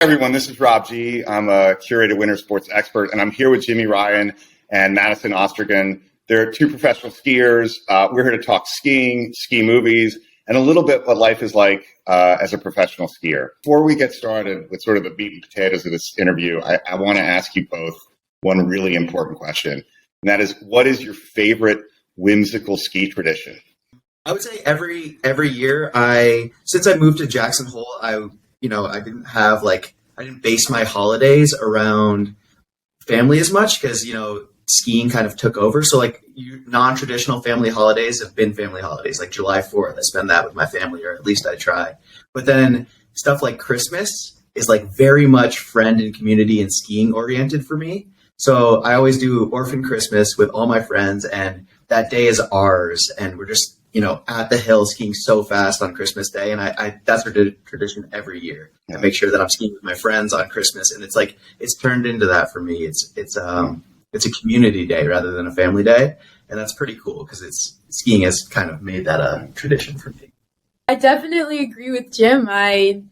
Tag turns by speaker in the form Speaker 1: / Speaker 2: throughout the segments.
Speaker 1: Everyone, this is Rob G. I'm a Curated winter sports expert, and I'm here with Jimmi Ryan and Madison Ostergren. They're two professional skiers. We're here to talk skiing, ski movies, and a little bit what life is like as a professional skier. Before we get started with sort of the meat and potatoes of this interview, I want to ask you both one really important question, and that is, what is your favorite whimsical ski tradition?
Speaker 2: I would say every year, since I moved to Jackson Hole, I didn't base my holidays around family as much because, skiing kind of took over. So non-traditional family holidays have been family holidays, like July 4th. I spend that with my family, or at least I try. But then stuff like Christmas is very much friend and community and skiing oriented for me. So I always do Orphan Christmas with all my friends, and that day is ours. And we're just at the hill skiing so fast on Christmas Day. And I that's our tradition every year. I make sure that I'm skiing with my friends on Christmas. And it's turned into that for me. It's a community day rather than a family day. And that's pretty cool because skiing has kind of made that a tradition for me.
Speaker 3: I definitely agree with Jim. I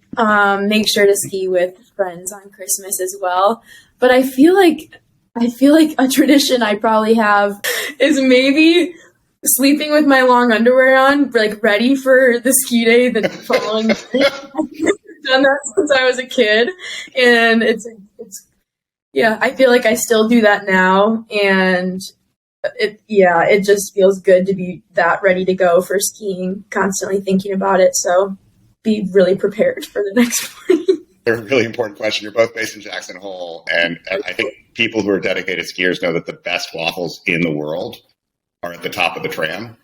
Speaker 3: make sure to ski with friends on Christmas as well. But I feel like a tradition I probably have is maybe sleeping with my long underwear on, ready for the ski day the following day. I've done that since I was a kid, and I feel like I still do that now, and it just feels good to be that ready to go for skiing, constantly thinking about it, so be really prepared for the next morning.
Speaker 1: A really important question. You're both based in Jackson Hole, and I think people who are dedicated skiers know that the best waffles in the world are at the top of the tram.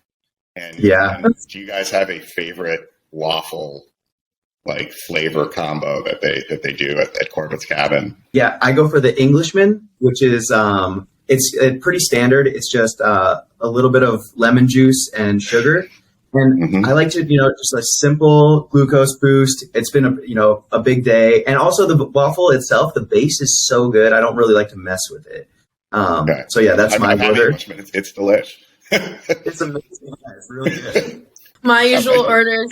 Speaker 1: And do you guys have a favorite waffle flavor combo that they do at Corbett's Cabin? Yeah,
Speaker 2: I go for the Englishman, which is it's pretty standard. It's just a little bit of lemon juice and sugar. And I like to, just a simple glucose boost. It's been a big day. And also the waffle itself, the base is so good. I don't really like to mess with it. So yeah, that's my order.
Speaker 1: It's delish.
Speaker 2: It's amazing. Yeah, it's really good.
Speaker 3: My usual order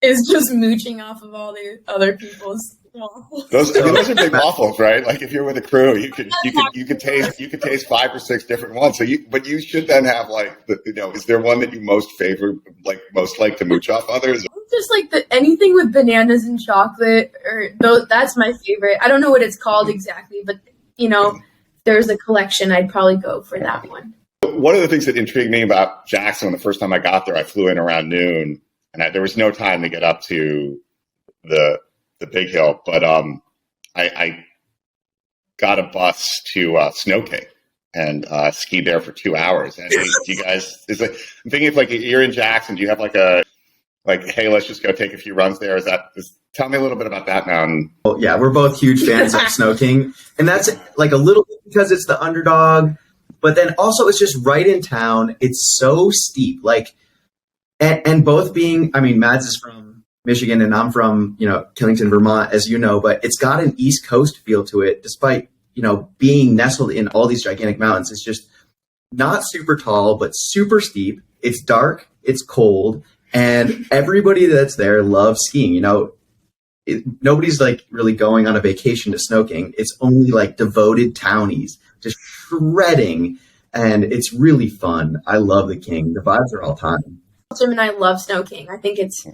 Speaker 3: is just mooching off of all the other people's waffles.
Speaker 1: Those are big waffles, right? If you're with a crew, you could taste 5 or 6 different ones. But you should then have is there one that you most favor, most like to mooch off others?
Speaker 3: Just anything with bananas and chocolate, that's my favorite. I don't know what it's called exactly, but there's a collection, I'd probably go for that one.
Speaker 1: One of the things that intrigued me about Jackson, the first time I got there, I flew in around noon, and there was no time to get up to the big hill, but I got a bus to Snow King and skied there for 2 hours. And do you guys, I'm thinking if you're in Jackson, do you have hey, let's just go take a few runs there? Tell me a little bit about that mountain.
Speaker 2: Well, yeah, we're both huge fans of Snow King, and that's a little bit because it's the underdog, but then also it's just right in town. It's so steep, and both being, Mads is from Michigan and I'm from, Killington, Vermont, as you know, but it's got an East Coast feel to it, despite, being nestled in all these gigantic mountains. It's just not super tall, but super steep. It's dark, it's cold, and everybody that's there loves skiing. Nobody's really going on a vacation to Snow King. It's only devoted townies just shredding, and it's really fun. I love the King. The vibes are all time.
Speaker 3: Jim and I love Snow King. I think it's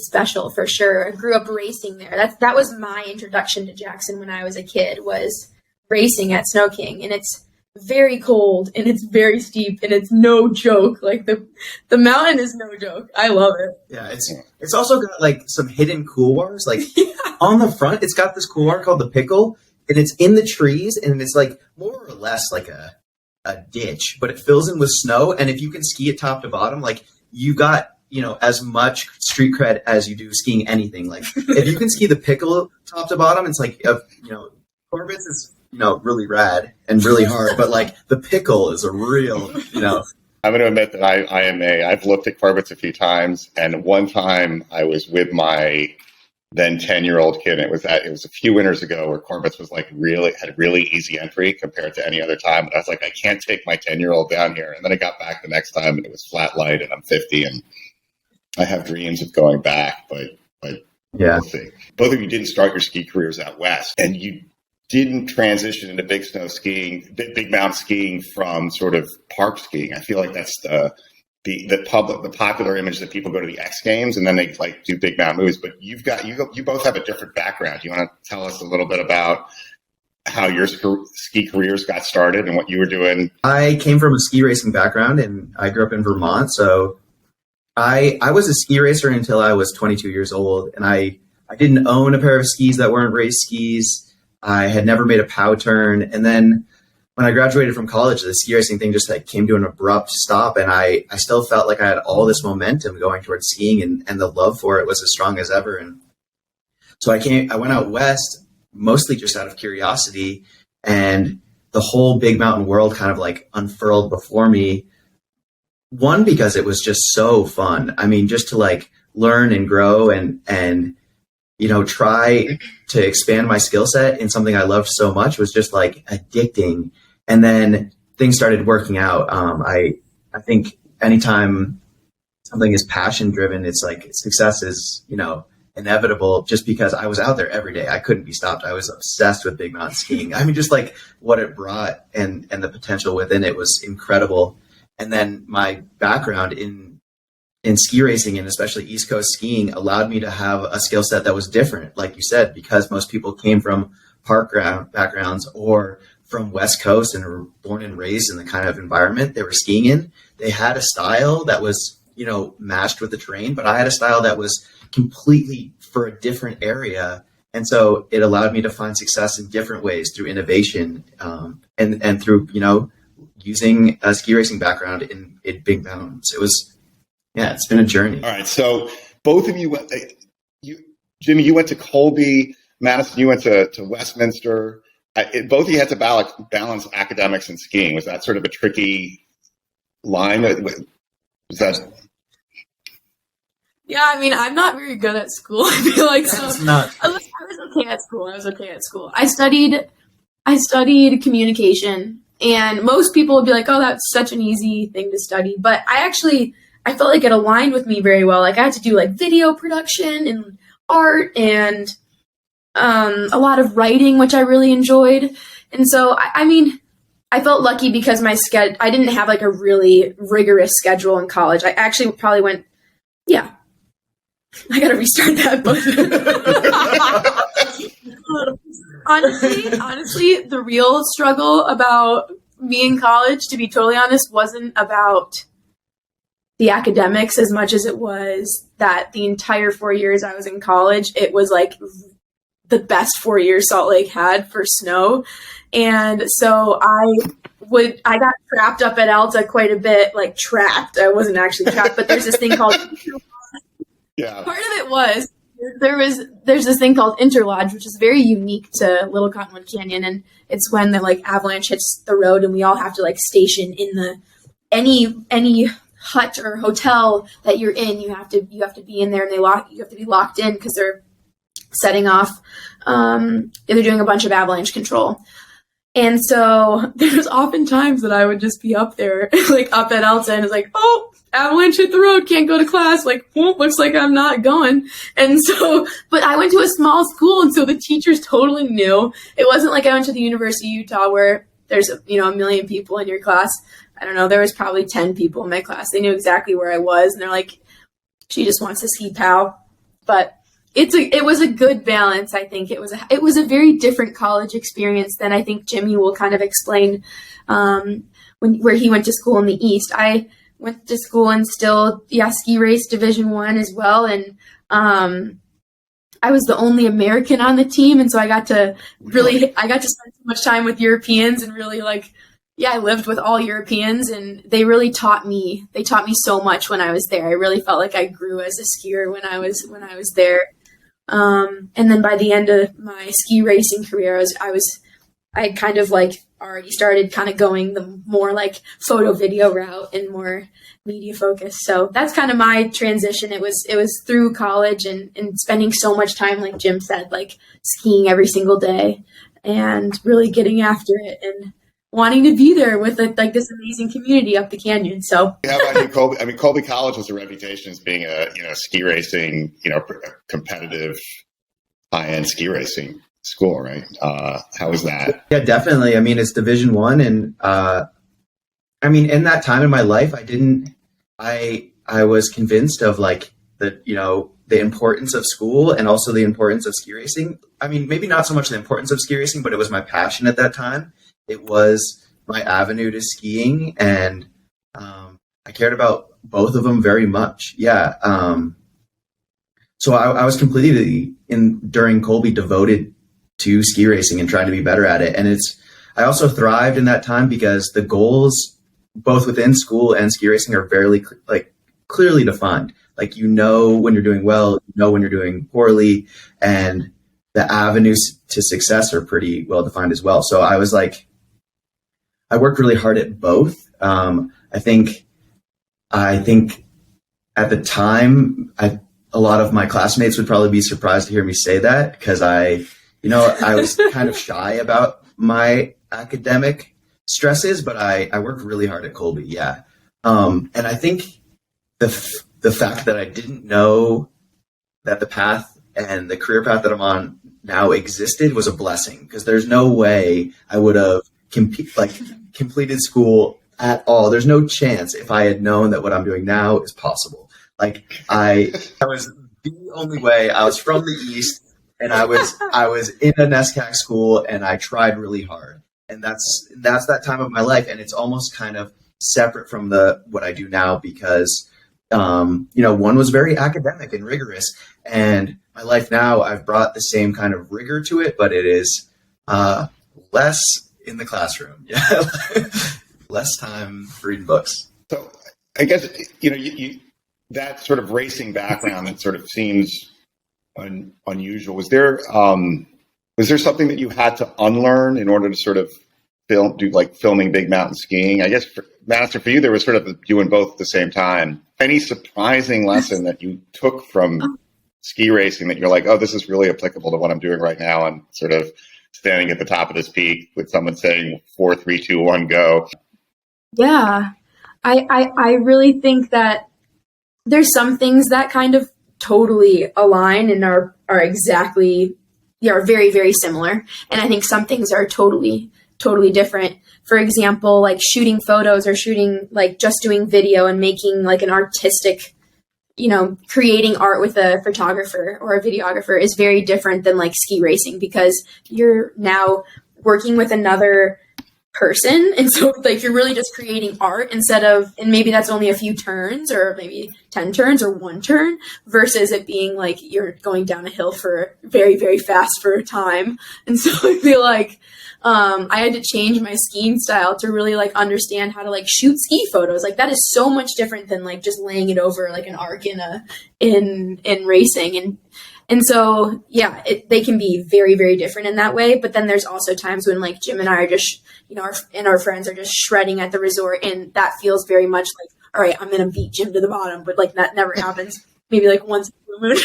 Speaker 3: special for sure. I grew up racing there. That was my introduction to Jackson when I was a kid, was racing at Snow King, and it's very cold and it's very steep and it's no joke. The mountain is no joke. I love it.
Speaker 2: Yeah, it's also got some hidden couloirs. On the front, it's got this couloir called the Pickle, and it's in the trees, and it's more or less a ditch, but it fills in with snow. And if you can ski it top to bottom, you got as much street cred as you do skiing anything. If you can ski the Pickle top to bottom, it's Corbett's is really rad and really hard, but the Pickle is a real
Speaker 1: I'm going to admit that I've looked at Corbett's a few times, and one time I was with my then 10-year-old kid. And it was a few winters ago where Corbett's was had really easy entry compared to any other time. But I was I can't take my 10-year-old down here. And then I got back the next time, and it was flat light, and I'm 50, and I have dreams of going back, but
Speaker 2: Yeah.
Speaker 1: Both of you didn't start your ski careers out west, and you didn't transition into big mountain skiing from sort of park skiing. I feel like that's the popular image that people go to the X Games and then they like do big mountain moves. But you both have a different background. You want to tell us a little bit about how your ski careers got started and what you were doing?
Speaker 2: I came from a ski racing background, and I grew up in Vermont. So I was a ski racer until I was 22 years old, and I didn't own a pair of skis that weren't race skis. I had never made a POW turn. And then when I graduated from college, the ski racing thing just like came to an abrupt stop. And I still felt like I had all this momentum going towards skiing, and the love for it was as strong as ever. And so I went out west mostly just out of curiosity, and the whole big mountain world kind of like unfurled before me. One, because it was just so fun. I mean, just to like learn and grow and try to expand my skill set in something I loved so much was just like addicting. And then things started working out. I think anytime something is passion driven, it's like success is, inevitable, just because I was out there every day. I couldn't be stopped. I was obsessed with big mountain skiing. I mean, just like what it brought and the potential within it was incredible. And then my background in ski racing, and especially East Coast skiing, allowed me to have a skill set that was different, like you said, because most people came from park backgrounds or from West Coast and were born and raised in the kind of environment they were skiing in. They had a style that was, matched with the terrain, but I had a style that was completely for a different area. And so it allowed me to find success in different ways through innovation and through, using a ski racing background in big mountains. It's been a journey.
Speaker 1: All right. So both of you Jimmi, you went to Colby. Madison, you went to Westminster. Both of you had to balance academics and skiing. Was that sort of a tricky line? Was that?
Speaker 3: Yeah, I mean, I'm not very good at school. I feel like I was okay at school. I studied communication, and most people would be like, "Oh, that's such an easy thing to study." But I felt like it aligned with me very well. Like I had to do like video production and art and a lot of writing, which I really enjoyed. And so, I felt lucky because I didn't have like a really rigorous schedule in college. I actually probably went, I got to restart that book. honestly, the real struggle about me in college, to be totally honest, wasn't about the academics as much as it was that the entire 4 years I was in college, it was like the best 4 years Salt Lake had for snow. And so I got trapped up at Alta quite a bit, like trapped. I wasn't actually trapped, but there's this thing called
Speaker 1: Yeah.
Speaker 3: Part of it was there's this thing called interlodge, which is very unique to Little Cottonwood Canyon, and it's when the like avalanche hits the road, and we all have to like station in the any hut or hotel that you're in. You have to be in there, and you have to be locked in because they're setting off. They're doing a bunch of avalanche control. And so there's often times that I would just be up there, like up at Alta, and it's like, oh, avalanche hit the road, can't go to class. Like, well, looks like I'm not going. And so, but I went to a small school, and so the teachers totally knew. It wasn't like I went to the University of Utah where there's, a million people in your class. I don't know, there was probably 10 people in my class. They knew exactly where I was, and they're like, she just wants to ski POW. But it was a good balance. I think it was a very different college experience than I think Jimmi will kind of explain where he went to school in the East. I went to school and still ski race Division I as well, and I was the only American on the team, and so I got to spend so much time with Europeans and really I lived with all Europeans, and they really taught me. They taught me so much when I was there. I really felt like I grew as a skier when I was there. And then by the end of my ski racing career, I had kind of already started kind of going the more photo video route and more media focused. So that's kind of my transition. It was through college and spending so much time, like Jim said, skiing every single day and really getting after it. And wanting to be there with like this amazing community up the canyon. So
Speaker 1: how about you, Colby? I mean, Colby College has a reputation as being a ski racing, competitive high-end ski racing school, right? How was that?
Speaker 2: Yeah, definitely. I mean, it's Division I, and I mean, in that time in my life, I was convinced of like the importance of school and also the importance of ski racing. I mean, maybe not so much the importance of ski racing, but it was my passion at that time. It was my avenue to skiing, and I cared about both of them very much. Yeah. So I was completely during Colby devoted to ski racing and trying to be better at it. And I also thrived in that time because the goals both within school and ski racing are very clearly defined. Like, when you're doing well, when you're doing poorly, and the avenues to success are pretty well defined as well. So I worked really hard at both. I think at the time, a lot of my classmates would probably be surprised to hear me say that, because I was kind of shy about my academic stresses, but I worked really hard at Colby. Yeah. And I think the fact that I didn't know that the path and the career path that I'm on now existed was a blessing, because there's no way I would have completed school at all. There's no chance if I had known that what I'm doing now is possible. Like, that was the only way. I was from the East, and I was in a NESCAC school, and I tried really hard. And that's that time of my life. And it's almost kind of separate from what I do now, because one was very academic and rigorous, and my life now, I've brought the same kind of rigor to it, but it is less in the classroom. Yeah. Less time reading books.
Speaker 1: So I guess, you that sort of racing background that sort of seems unusual. Was there something that you had to unlearn in order to sort of filming big mountain skiing? I guess, Madison, for you, there was sort of doing both at the same time. Any surprising lesson that you took from ski racing that you're like, oh, this is really applicable to what I'm doing right now, and sort of standing at the top of this peak with someone saying 4, 3, 2, 1, go?
Speaker 3: Yeah, I really think that there's some things that kind of totally align and are very, very similar. And I think some things are totally different. For example, like shooting photos or just doing video and making like an artistic, creating art with a photographer or a videographer is very different than like ski racing, because you're now working with another person. And so like you're really just creating art and maybe that's only a few turns or maybe 10 turns or 1 turn, versus it being like you're going down a hill for very, very fast for a time. And so I feel like I had to change my skiing style to really like understand how to like shoot ski photos. Like that is so much different than like just laying it over like an arc in racing. And so, yeah, they can be very, very different in that way. But then there's also times when like Jim and I are just, our friends are just shredding at the resort, and that feels very much like, all right, I'm going to beat Jim to the bottom. But like that never happens. Maybe like once in a blue moon,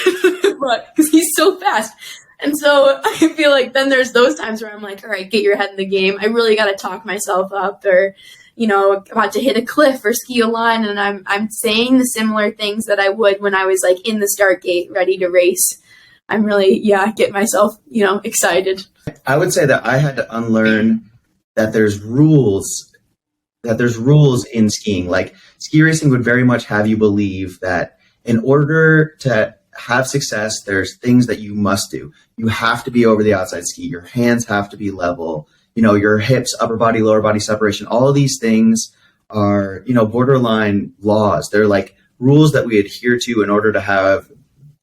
Speaker 3: but because he's so fast. And so I feel like then there's those times where I'm like, all right, get your head in the game. I really got to talk myself up, or, about to hit a cliff or ski a line. And I'm saying the similar things that I would when I was like in the start gate ready to race. I'm really, get myself, excited. I
Speaker 2: would say that I had to unlearn that there's rules in skiing. Like ski racing would very much have you believe that in order to have success, there's things that you must do. You have to be over the outside ski. Your hands have to be level. Your hips, upper body, lower body separation. All of these things are, borderline laws. They're like rules that we adhere to in order to have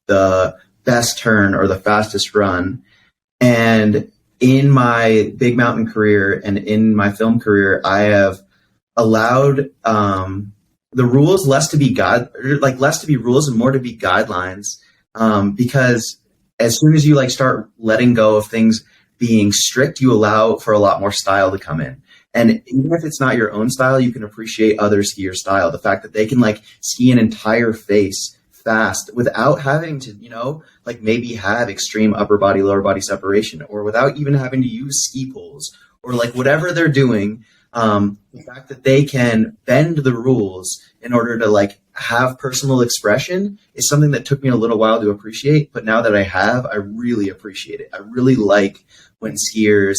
Speaker 2: the best turn or the fastest run. And in my big mountain career and in my film career, I have allowed the rules less to be rules and more to be guidelines. Because as soon as you start letting go of things being strict, you allow for a lot more style to come in. And even if it's not your own style, you can appreciate other skiers' style. The fact that they can ski an entire face fast without having to, maybe have extreme upper body, lower body separation, or without even having to use ski poles, or whatever they're doing, The fact that they can bend the rules in order to like have personal expression is something that took me a little while to appreciate. But now that I have, I really appreciate it. I really like when skiers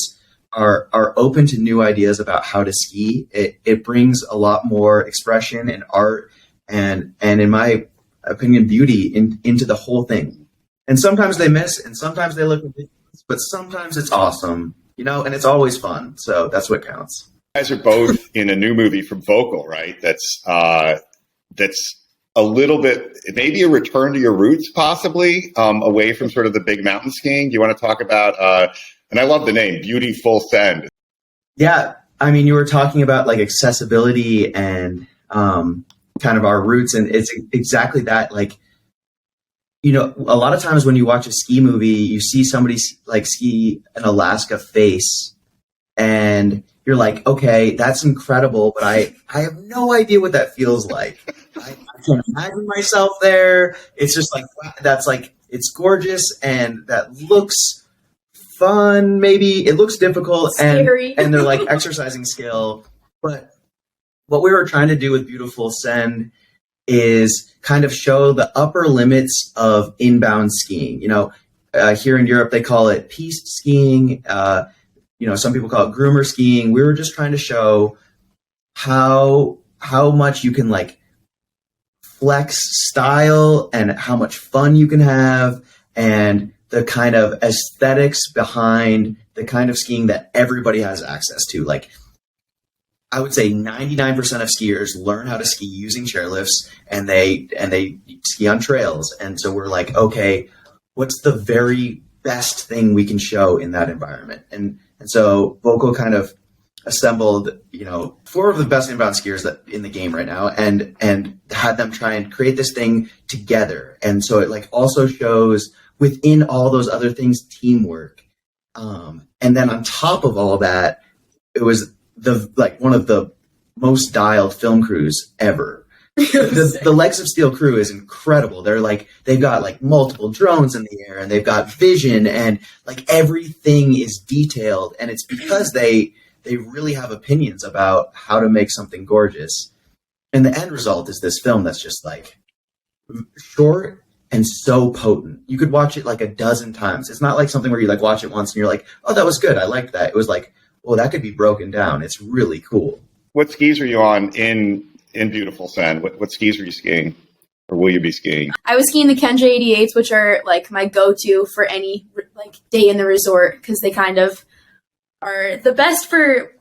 Speaker 2: are open to new ideas about how to ski. It brings a lot more expression and art and in my opinion, beauty into the whole thing. And sometimes they miss and sometimes they look ridiculous, but sometimes it's awesome, you know, and it's always fun. So that's what counts.
Speaker 1: You guys are both in a new movie from Volkl, right? That's a little bit, maybe a return to your roots, possibly, away from sort of the big mountain skiing. Do you want to talk about, and I love the name, Beautiful Send.
Speaker 2: Yeah. I mean, you were talking about like accessibility and kind of our roots, and it's exactly that. Like, you know, a lot of times when you watch a ski movie, you see somebody like ski an Alaska face and you're like, okay, that's incredible, but I have no idea what that feels like. I can't imagine myself there. It's just like, that's like, it's gorgeous and that looks fun. Maybe it looks difficult and they're like exercising skill. But what we were trying to do with Beautiful Send is kind of show the upper limits of inbound skiing. You know, here in Europe, they call it piste skiing. You know, some people call it groomer skiing. We were just trying to show how much you can like flex style and how much fun you can have and the kind of aesthetics behind the kind of skiing that everybody has access to. Like, I would say 99% of skiers learn how to ski using chairlifts and they ski on trails. And so we're like, okay, what's the very best thing we can show in that environment? And so Volkl kind of assembled, you know, 4 of the best inbound skiers that in the game right now and had them try and create this thing together. And so it like also shows within all those other things, teamwork. And then on top of all that, it was one of the most dialed film crews ever. The Legs of Steel crew is incredible. They've got like multiple drones in the air and they've got vision and like everything is detailed. And it's because they really have opinions about how to make something gorgeous. And the end result is this film that's just like short and so potent. You could watch it like a dozen times. It's not like something where you like watch it once and you're like, oh, that was good. I liked that. It was like, well, that could be broken down. It's really cool.
Speaker 1: What skis were you on in Beautiful Send? What skis were you skiing, or will you be skiing?
Speaker 3: I was skiing the Kenja 88s, which are like my go-to for any like day in the resort because they kind of are the best for,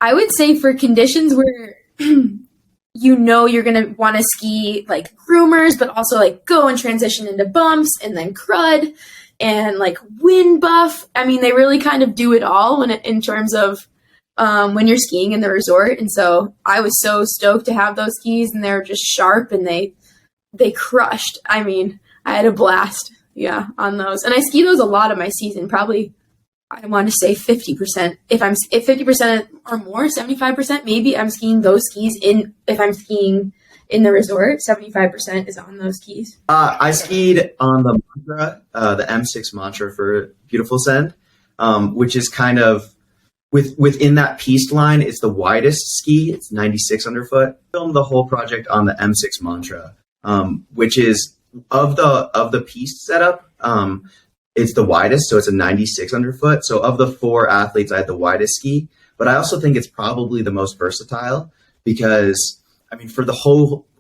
Speaker 3: I would say, for conditions where you know you're gonna want to ski like groomers, but also like go and transition into bumps and then crud and like wind buff. I mean, they really kind of do it all in terms of when you're skiing in the resort. And so I was so stoked to have those skis, and they're just sharp and they crushed. I mean, I had a blast, on those. And I ski those a lot of my season, probably, I want to say 50%. If 50% or more, 75%, maybe I'm skiing those skis if I'm skiing in the resort, 75% is on those skis.
Speaker 2: I skied on the Mantra, the M6 Mantra for Beautiful Send, which is kind of within that piste line. It's the widest ski. It's 96 underfoot. Filmed the whole project on the M6 Mantra, which is of the piste setup. It's the widest, so it's a 96 underfoot. So of the 4 athletes, I had the widest ski, but I also think it's probably the most versatile because, I mean, for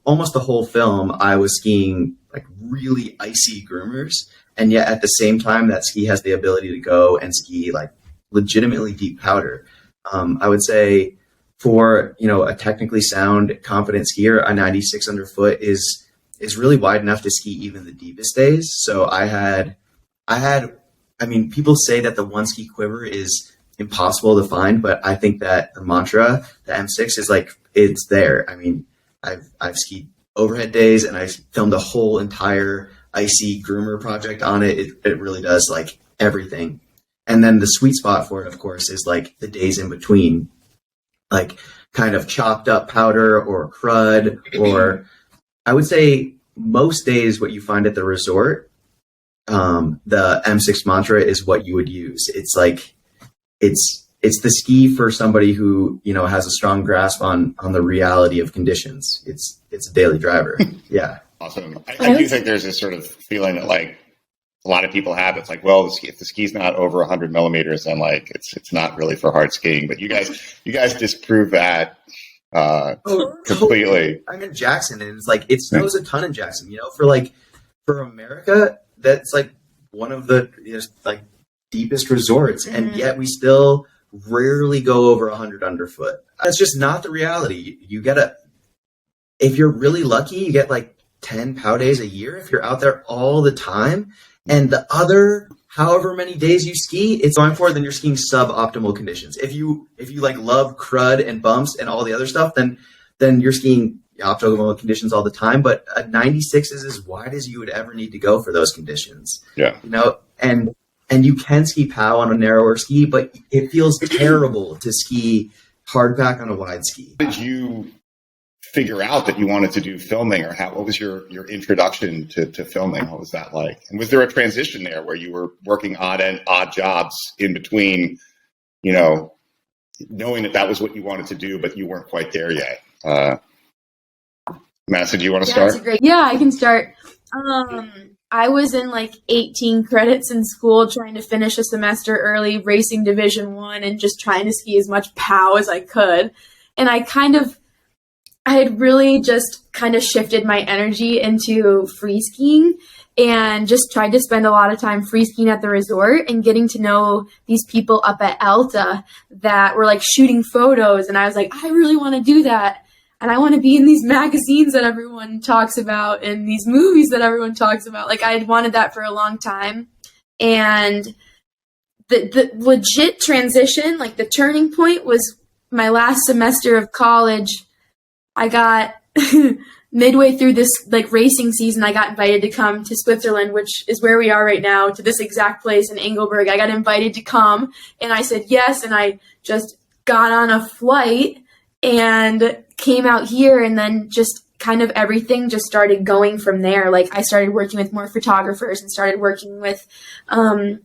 Speaker 2: almost the whole film, I was skiing like really icy groomers, and yet at the same time, that ski has the ability to go and ski like legitimately deep powder. I would say for, a technically sound, confident skier, a 96 underfoot is really wide enough to ski even the deepest days. So I mean, people say that the one ski quiver is impossible to find, but I think that the Mantra, the M6, is like, it's there. I mean, I've skied overhead days and I filmed a whole entire icy groomer project on it. It really does like everything. And then the sweet spot for it, of course, is like the days in between, like kind of chopped up powder or crud, or I would say most days what you find at the resort, the M6 Mantra is what you would use. It's like, it's it's the ski for somebody who, you know, has a strong grasp on the reality of conditions. It's a daily driver. Yeah.
Speaker 1: Awesome. I do think there's this sort of feeling that like a lot of people have. It's like, well, if the ski's not over 100 millimeters, then like it's not really for hard skiing. But you guys disprove that completely.
Speaker 2: I'm in Jackson, and it's like it snows a ton in Jackson. You know, for America, that's like one of the like deepest resorts, and yet we still rarely go over 100 underfoot. That's just not the reality. You gotta, if you're really lucky, you get like 10 POW days a year if you're out there all the time. And the other however many days you ski, it's going for, then you're skiing suboptimal conditions. If you like love crud and bumps and all the other stuff, then you're skiing optimal conditions all the time. But a 96 is as wide as you would ever need to go for those conditions.
Speaker 1: Yeah.
Speaker 2: You know, and you can ski POW on a narrower ski, but it feels terrible to ski hardpack on a wide ski.
Speaker 1: How did you figure out that you wanted to do filming, or what was your introduction to filming? What was that like? And was there a transition there where you were working odd jobs in between, you know, knowing that was what you wanted to do, but you weren't quite there yet? Madison, do you want to start?
Speaker 3: Yeah, I can start. I was in like 18 credits in school, trying to finish a semester early, racing Division I, and just trying to ski as much POW as I could. And I had really just kind of shifted my energy into free skiing and just tried to spend a lot of time free skiing at the resort and getting to know these people up at Alta that were like shooting photos. And I was like, I really want to do that. And I want to be in these magazines that everyone talks about and these movies that everyone talks about. Like I had wanted that for a long time. And the legit transition, like the turning point, was my last semester of college. I got midway through this like racing season, I got invited to come to Switzerland, which is where we are right now, to this exact place in Engelberg. I got invited to come and I said yes. And I just got on a flight and came out here, and then just kind of everything just started going from there. Like I started working with more photographers and started working with, a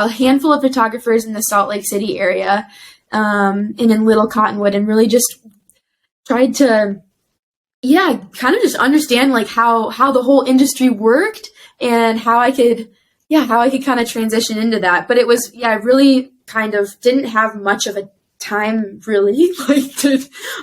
Speaker 3: handful of photographers in the Salt Lake City area, and in Little Cottonwood, and really just tried to, kind of just understand like how the whole industry worked and how I could kind of transition into that. But it was, I really kind of didn't have much of a time really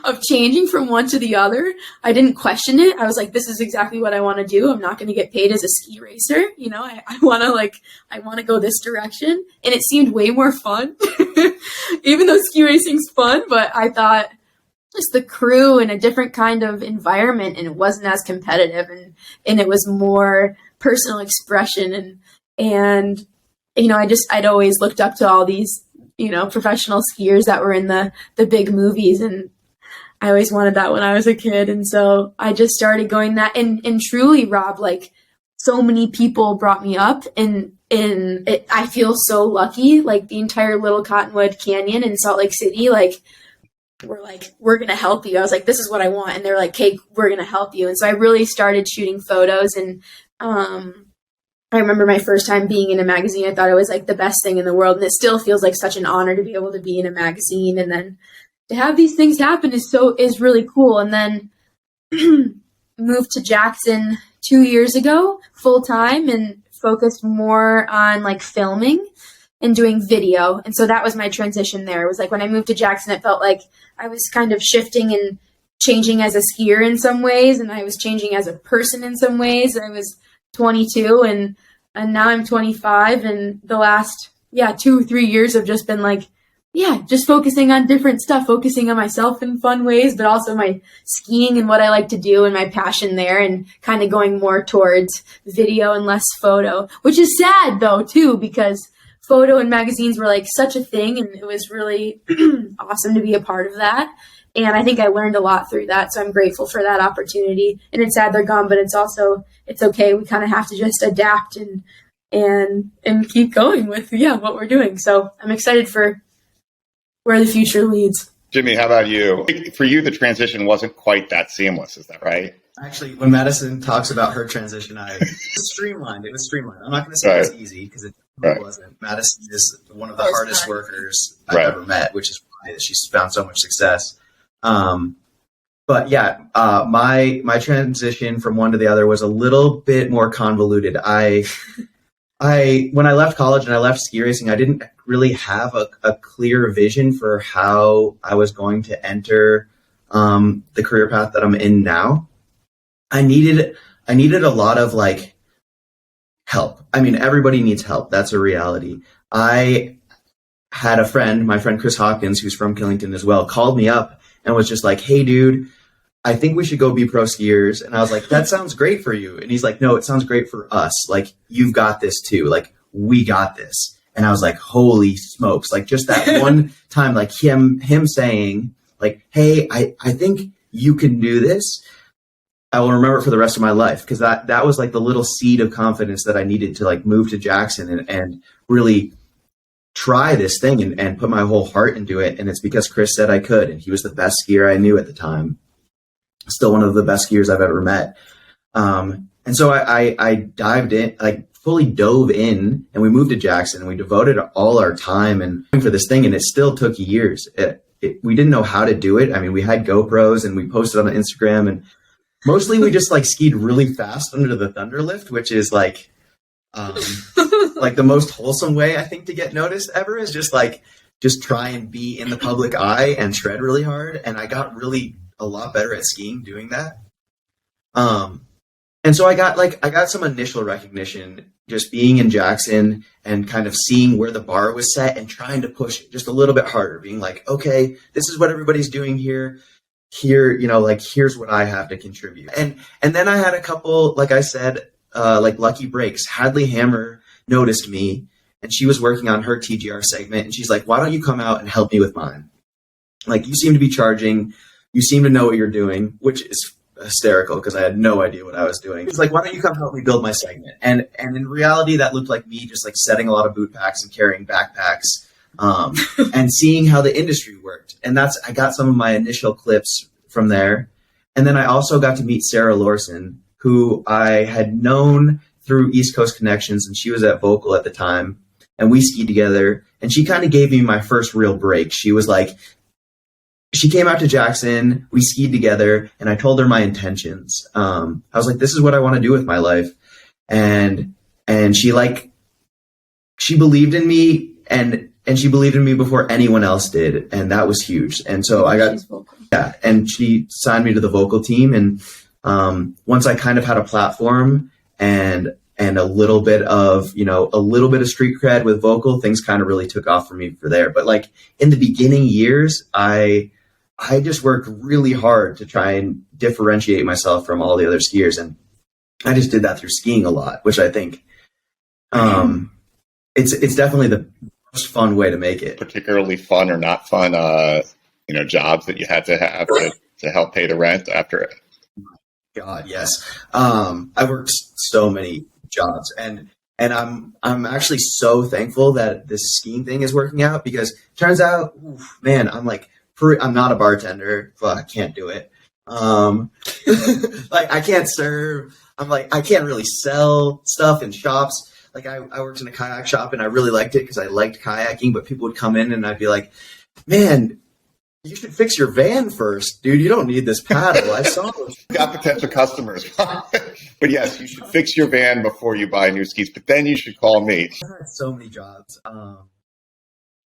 Speaker 3: of changing from one to the other. I didn't question it. I was like, this is exactly what I want to do. I'm not going to get paid as a ski racer. You know, I want to go this direction. And it seemed way more fun, even though ski racing's fun. But I thought, just the crew in a different kind of environment, and it wasn't as competitive, and it was more personal expression, and you know, I'd always looked up to all these, you know, professional skiers that were in the big movies, and I always wanted that when I was a kid. And so I just started going that, and truly, Rob, like so many people brought me up, and I feel so lucky. Like the entire Little Cottonwood Canyon in Salt Lake City, we're going to help you. I was like, this is what I want. And they're like, okay, we're going to help you. And so I really started shooting photos. And I remember my first time being in a magazine. I thought it was like the best thing in the world. And it still feels like such an honor to be able to be in a magazine. And then to have these things happen is really cool. And then moved to Jackson 2 years ago, full time, and focused more on like filming and doing video. And so that was my transition there. It was like when I moved to Jackson, it felt like I was kind of shifting and changing as a skier in some ways, and I was changing as a person in some ways. I was 22 and now I'm 25, and the last 2 or 3 years have just been like just focusing on different stuff, focusing on myself in fun ways, but also my skiing and what I like to do and my passion there, and kind of going more towards video and less photo, which is sad though too, because photo and magazines were like such a thing, and it was really awesome to be a part of that. And I think I learned a lot through that. So I'm grateful for that opportunity. And it's sad they're gone, but it's okay. We kind of have to just adapt and keep going with what we're doing. So I'm excited for where the future leads.
Speaker 1: Jimmi, how about you? For you, the transition wasn't quite that seamless. Is that right?
Speaker 2: Actually, when Madison talks about her transition, it was streamlined. I'm not going to say it was easy, because it
Speaker 1: Right.
Speaker 2: It wasn't. Madison is one of the
Speaker 3: It's
Speaker 2: hardest
Speaker 3: not.
Speaker 2: workers I've
Speaker 1: Right.
Speaker 2: ever met, which is why she's found so much success. But yeah, my transition from one to the other was a little bit more convoluted. When I left college and I left ski racing, I didn't really have a clear vision for how I was going to enter the career path that I'm in now. I needed a lot of like help. I mean, everybody needs help. That's a reality. I had a friend, my friend Chris Hawkins, who's from Killington as well, called me up and was just like, "Hey, dude, I think we should go be pro skiers." And I was like, "That sounds great for you." And he's like, "No, it sounds great for us. Like, you've got this too. Like, we got this." And I was like, holy smokes. Like, just that one time, like him saying like, "Hey, I think you can do this." I will remember it for the rest of my life, because that was like the little seed of confidence that I needed to like move to Jackson and really try this thing and put my whole heart into it. And it's because Chris said I could, and he was the best skier I knew at the time. Still one of the best skiers I've ever met. And so I dived in, like fully dove in, and we moved to Jackson and we devoted all our time and for this thing. And it still took years. We didn't know how to do it. I mean, we had GoPros and we posted on Instagram, and mostly we just like skied really fast under the Thunderlift, which is like the most wholesome way I think to get noticed ever, is just try and be in the public eye and shred really hard. And I got really a lot better at skiing doing that. And so I got some initial recognition just being in Jackson and kind of seeing where the bar was set and trying to push it just a little bit harder, being like, okay, this is what everybody's doing here, like, here's what I have to contribute. And then I had a couple, like I said, like lucky breaks. Hadley Hammer noticed me, and she was working on her TGR segment, and she's like, "Why don't you come out and help me with mine? Like, you seem to be charging, you seem to know what you're doing," which is hysterical because I had no idea what I was doing. She's like, "Why don't you come help me build my segment?" And in reality, that looked like me just like setting a lot of boot packs and carrying backpacks, and seeing how the industry worked. And I got some of my initial clips from there. And then I also got to meet Sarah Lorson, who I had known through East Coast connections, and she was at Volkl at the time, and we skied together, and she kind of gave me my first real break. She was like, she came out to Jackson, we skied together, and I told her my intentions. I was like, this is what I want to do with my life. And she believed in me, and she believed in me before anyone else did. And that was huge. And so and she signed me to the Volkl team. And once I kind of had a platform and a little bit of street cred with Volkl, things kind of really took off for me for there. But like in the beginning years, I just worked really hard to try and differentiate myself from all the other skiers. And I just did that through skiing a lot, which I think it's definitely the most fun way to make it.
Speaker 1: Particularly fun or not fun, jobs that you had to have to help pay the rent after it.
Speaker 2: God, yes. I worked so many jobs, and I'm actually so thankful that this skiing thing is working out, because it turns out, man, I'm not a bartender. Fuck, I can't do it. Like, I can't serve. I can't really sell stuff in shops. Like, I worked in a kayak shop, and I really liked it because I liked kayaking, but people would come in and I'd be like, "Man, you should fix your van first, dude. You don't need this paddle." I saw it.
Speaker 1: Got potential customers. But yes, you should fix your van before you buy new skis, but then you should call me.
Speaker 2: I had so many jobs.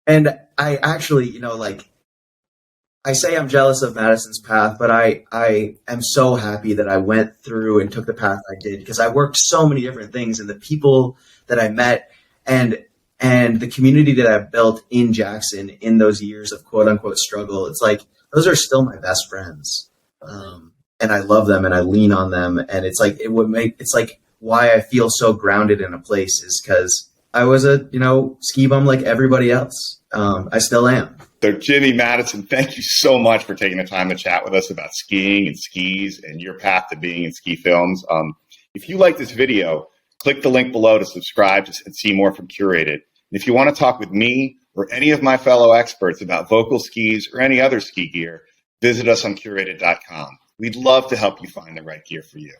Speaker 2: And I actually, I say I'm jealous of Madison's path, but I am so happy that I went through and took the path I did, because I worked so many different things, and the people that I met and the community that I built in Jackson in those years of quote unquote struggle, it's like, those are still my best friends. And I love them and I lean on them. And it's like, it's like why I feel so grounded in a place is because I was a, ski bum like everybody else. I still am.
Speaker 1: So Jimmi, Madison, thank you so much for taking the time to chat with us about skiing and skis and your path to being in ski films. If you like this video, click the link below to subscribe and see more from Curated. And if you want to talk with me or any of my fellow experts about Volkl skis or any other ski gear, visit us on Curated.com. We'd love to help you find the right gear for you.